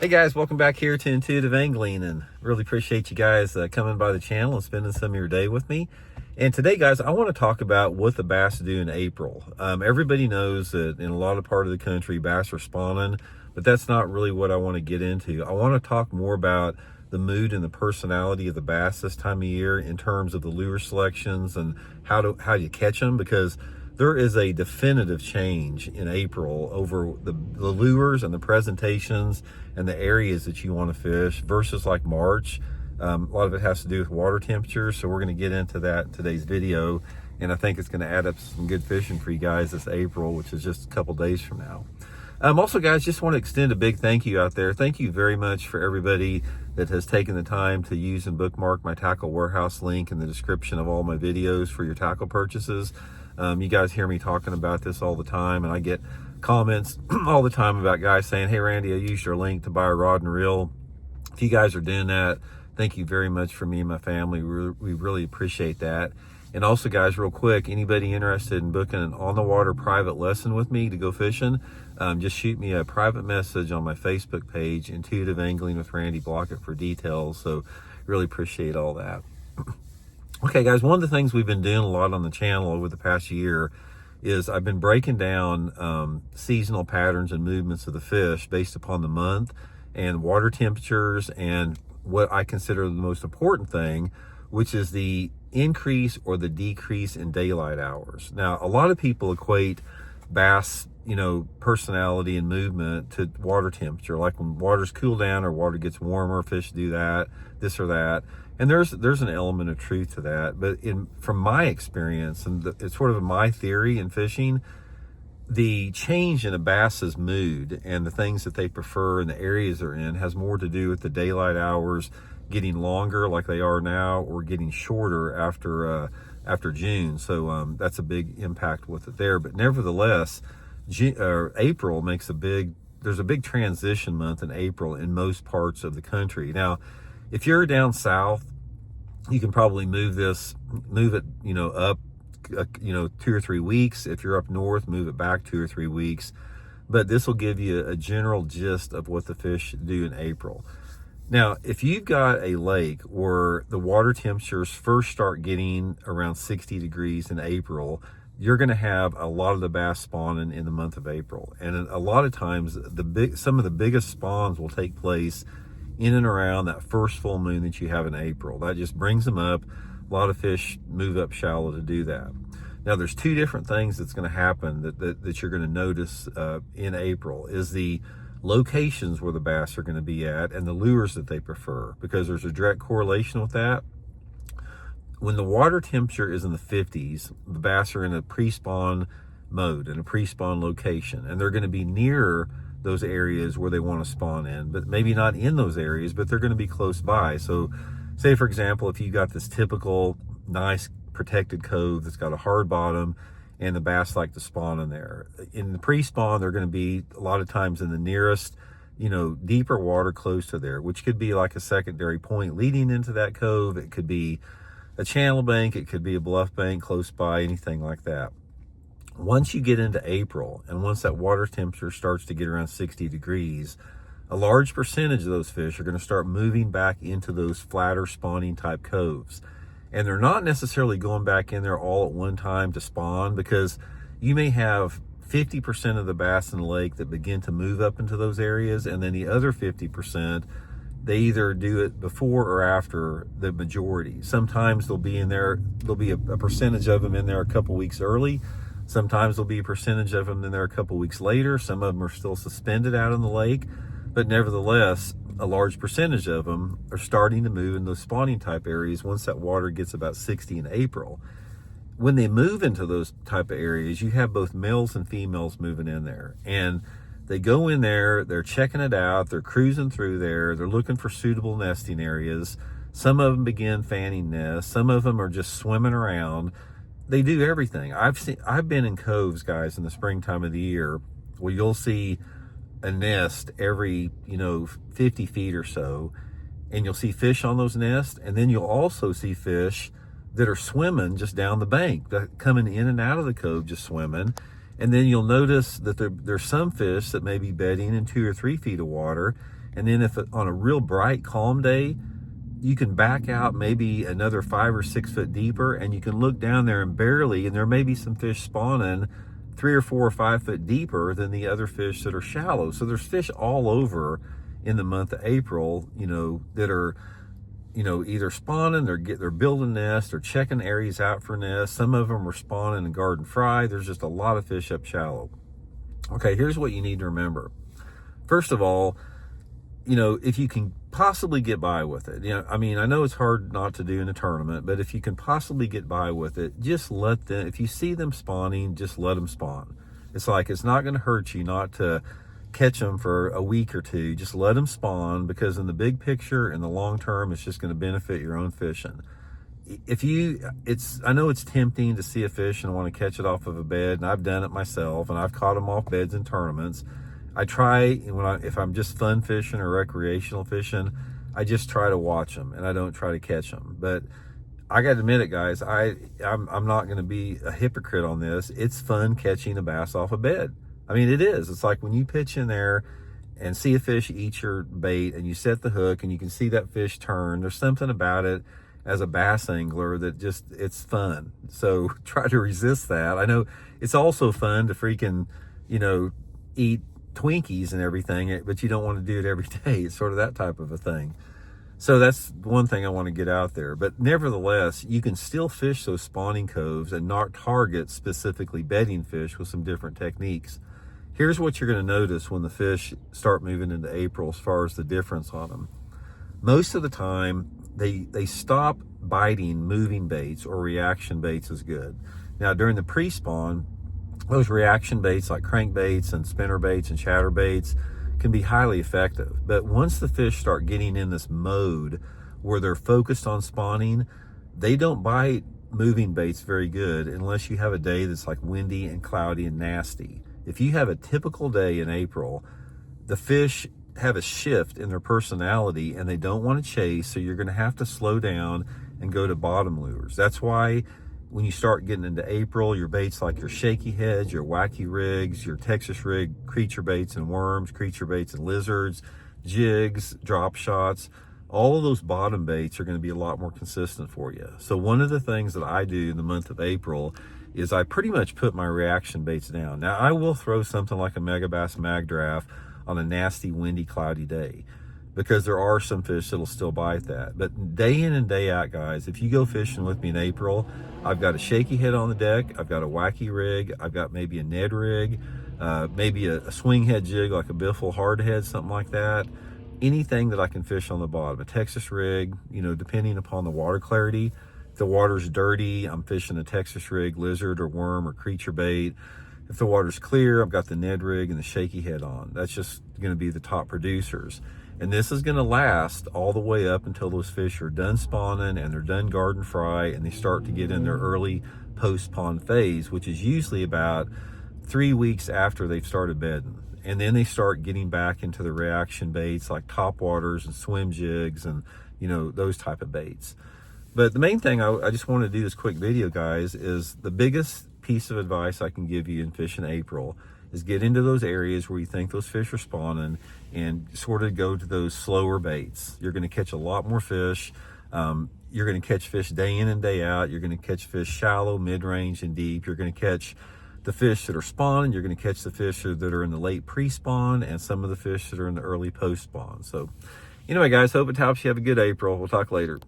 Hey guys, welcome back here to Intuitive Angling, and really appreciate you guys coming by the channel and spending some of your day with me. And today, guys, I want to talk about what the bass do in April. Everybody knows that in a lot of part of the country, bass are spawning, but that's not really what I want to get into. I want to talk more about the mood and the personality of the bass this time of year in terms of the lure selections and how you catch them, because there is a definitive change in April over the lures and the presentations and the areas that you want to fish versus like March. A lot of it has to do with water temperatures, so we're going to get into that in today's video, and I think it's going to add up some good fishing for you guys this April, which is just a couple days from now. Also, guys, just want to extend a big thank you out there. Thank you very much for everybody that has taken the time to use and bookmark my Tackle Warehouse link in the description of all my videos for your tackle purchases. You guys hear me talking about this all the time, and I get comments all the time about guys saying, hey Randy, I used your link to buy a rod and reel. If you guys are doing that, thank you very much for me and my family. We really appreciate that. And also, guys, real quick, anybody interested in booking an on-the-water private lesson with me to go fishing, just shoot me a private message on my Facebook page, Intuitive Angling with Randy Blaukat, for details. So really appreciate all that. Okay, guys, one of the things we've been doing a lot on the channel over the past year is I've been breaking down seasonal patterns and movements of the fish based upon the month and water temperatures, and what I consider the most important thing, which is the increase or the decrease in daylight hours. Now, a lot of people equate bass, personality and movement to water temperature. Like when water's cool down or water gets warmer, fish do that, this or that. And there's an element of truth to that. But from my experience, and it's sort of my theory in fishing, the change in a bass's mood and the things that they prefer and the areas they're in has more to do with the daylight hours getting longer like they are now, or getting shorter after June. So that's a big impact with it there. But nevertheless, April there's a big transition month in April in most parts of the country. Now, if you're down south, you can probably move it, up, 2 or 3 weeks. If you're up north, move it back 2 or 3 weeks. But this will give you a general gist of what the fish do in April. Now, if you've got a lake where the water temperatures first start getting around 60 degrees in April, you're going to have a lot of the bass spawning in the month of April. And a lot of times, some of the biggest spawns will take place in and around that first full moon that you have in April. That just brings them up. A lot of fish move up shallow to do that. Now, there's two different things that's going to happen that you're going to notice in April, is the locations where the bass are going to be at and the lures that they prefer, because there's a direct correlation with that. When the water temperature is in the 50s, the bass are in a pre-spawn mode, in a pre-spawn location, and they're going to be near those areas where they want to spawn in, but maybe not in those areas, but they're going to be close by. So say, for example, if you got this typical nice protected cove that's got a hard bottom and the bass like to spawn in there, in the pre-spawn, they're going to be a lot of times in the nearest, deeper water close to there, which could be like a secondary point leading into that cove. It could be a channel bank, it could be a bluff bank close by, anything like that. Once you get into April, and once that water temperature starts to get around 60 degrees, a large percentage of those fish are going to start moving back into those flatter spawning type coves. And they're not necessarily going back in there all at one time to spawn, because you may have 50% of the bass in the lake that begin to move up into those areas, and then the other 50%, they either do it before or after the majority. Sometimes there'll be a percentage of them in there a couple weeks early. Sometimes there'll be a percentage of them in there a couple weeks later. Some of them are still suspended out in the lake, but nevertheless, a large percentage of them are starting to move in those spawning type areas once that water gets about 60 in April. When they move into those type of areas, you have both males and females moving in there, and they go in there, they're checking it out, they're cruising through there, they're looking for suitable nesting areas. Some of them begin fanning nests, some of them are just swimming around. They do everything. I've been in coves, guys, in the springtime of the year where you'll see a nest every 50 feet or so, and you'll see fish on those nests, and then you'll also see fish that are swimming just down the bank, coming in and out of the cove, just swimming. And then you'll notice that there's some fish that may be bedding in 2 or 3 feet of water, And then if on a real bright, calm day, you can back out maybe another 5 or 6 foot deeper, and you can look down there and there may be some fish spawning 3 or 4 or 5 foot deeper than the other fish that are shallow. So there's fish all over in the month of April, that are, either spawning, they're building nests, they're checking areas out for nests. Some of them are spawning in garden fry. There's just a lot of fish up shallow. Okay, here's what you need to remember. First of all, if you can possibly get by with it, I know it's hard not to do in a tournament, but if you can possibly get by with it, just let them, if you see them spawning, just let them spawn. It's not going to hurt you not to catch them for a week or two. Just let them spawn, because in the big picture, in the long term, it's just going to benefit your own fishing. I know it's tempting to see a fish and want to catch it off of a bed, and I've done it myself, and I've caught them off beds in tournaments. I try, if I'm just fun fishing or recreational fishing, I just try to watch them, and I don't try to catch them. But I got to admit it, guys, I'm not going to be a hypocrite on this. It's fun catching a bass off a bed. It is. It's like when you pitch in there and see a fish eat your bait, and you set the hook and you can see that fish turn. There's something about it as a bass angler that it's fun. So try to resist that. I know it's also fun to freaking, eat Twinkies and everything, but you don't want to do it every day. It's sort of that type of a thing. So that's one thing I want to get out there. But nevertheless, you can still fish those spawning coves and not target specifically bedding fish with some different techniques. Here's what you're going to notice when the fish start moving into April as far as the difference on them. Most of the time, they stop biting moving baits or reaction baits as good. Now, during the pre-spawn, those reaction baits like crankbaits and spinner baits and chatter baits can be highly effective. But once the fish start getting in this mode where they're focused on spawning, they don't bite moving baits very good unless you have a day that's like windy and cloudy and nasty. If you have a typical day in April, the fish have a shift in their personality and they don't want to chase, so you're going to have to slow down and go to bottom lures. That's why when you start getting into April, your baits like your shaky heads, your wacky rigs, your Texas rig creature baits and worms, creature baits and lizards, jigs, drop shots, all of those bottom baits are going to be a lot more consistent for you. So one of the things that I do in the month of April is I pretty much put my reaction baits down. Now, I will throw something like a Megabass Mag Draft on a nasty, windy, cloudy day, because there are some fish that'll still bite that. But day in and day out, guys, if you go fishing with me in April, I've got a shaky head on the deck, I've got a wacky rig, I've got maybe a Ned rig, maybe a swing head jig like a Biffle hard head, something like that. Anything that I can fish on the bottom. A Texas rig, depending upon the water clarity. If the water's dirty, I'm fishing a Texas rig, lizard or worm or creature bait. If the water's clear, I've got the Ned rig and the shaky head on. That's just going to be the top producers. And this is going to last all the way up until those fish are done spawning and they're done garden fry and they start to get in their early post-spawn phase, which is usually about 3 weeks after they've started bedding. And then they start getting back into the reaction baits like top waters and swim jigs and, those type of baits. But the main thing I just want to do this quick video, guys, is the biggest piece of advice I can give you in fishing April is get into those areas where you think those fish are spawning and sort of go to those slower baits. You're going to catch a lot more fish. You're going to catch fish day in and day out. You're going to catch fish shallow, mid-range, and deep. You're going to catch the fish that are spawning. You're going to catch the fish that are in the late pre-spawn and some of the fish that are in the early post-spawn. So anyway, guys, hope it helps you have a good April. We'll talk later.